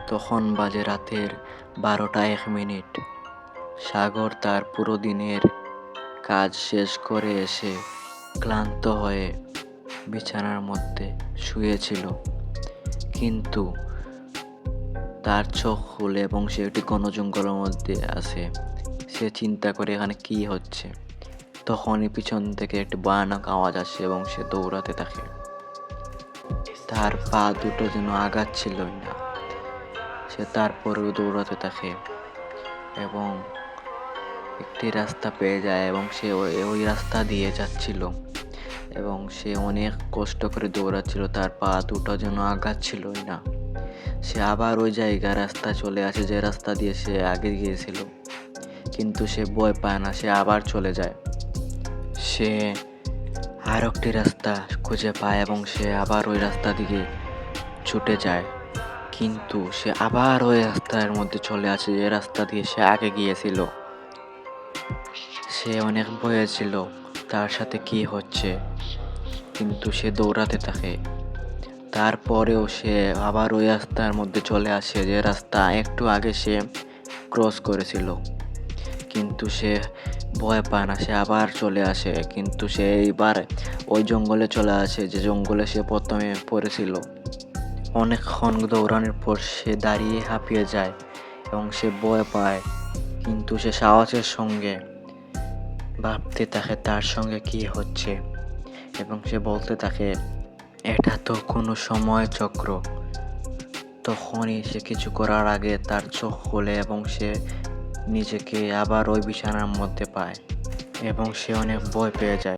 তখন বাজে রাতের 12টা 1 মিনিট। সাগর তার পুরো দিনের কাজ শেষ করে এসে ক্লান্ত হয়ে বিছানার মধ্যে শুয়েছিল, কিন্তু তার চোখ খুলে এবং সে একটি ঘন জঙ্গলের মধ্যে আছে। সে চিন্তা করে এখানে কি হচ্ছে। তখনই পিছন থেকে একটি ভয়ানক আওয়াজ আসে এবং সে দৌড়াতে থাকে। তার পা দুটো যেন আগাচ্ছিলই না। সে তারপরেও দৌড়াতে থাকে এবং একটি রাস্তা পেয়ে যায় এবং সে ওই রাস্তা দিয়ে যাচ্ছিল এবং সে অনেক কষ্ট করে দৌড়াচ্ছিল। তার পা দুটো যেন আগাচ্ছিলই না। সে আবার ওই জায়গা রাস্তা চলে আসে যে রাস্তা দিয়ে সে আগে গিয়েছিল, কিন্তু সে ভয় পায় না। সে আবার চলে যায়। সে আর একটি রাস্তা খুঁজে পায় এবং সে আবার ওই রাস্তা দিকে ছুটে যায়, কিন্তু সে আবার ওই রাস্তার মধ্যে চলে আসে যে রাস্তা দিয়ে সে আগে গিয়েছিল। সে অনেক ভয়ে ছিল তার সাথে কি হচ্ছে, কিন্তু সে দৌড়াতে থাকে। তারপরেও সে আবার ওই রাস্তার মধ্যে চলে আসে যে রাস্তা একটু আগে সে ক্রস করেছিল, কিন্তু সে ভয় পায় না। সে আবার চলে আসে, কিন্তু সে এইবার ওই জঙ্গলে চলে আসে যে জঙ্গলে সে প্রথমে পড়েছিল। অনেকক্ষণ দৌড়ানোর পর সে দাঁড়িয়ে হাঁপিয়ে যায় এবং সে ভয় পায়, কিন্তু সে সাহসের সঙ্গে ভাবতে থাকে তার সঙ্গে কি হচ্ছে এবং সে বলতে থাকে, এটা তো কোনো সময় চক্র। তখনই সে কিছু করার আগে তার চোখ খোলে এবং সে নিজেকে আবার ওই বিছানার মধ্যে পায় এবং সে অনেক ভয় পেয়ে যায়।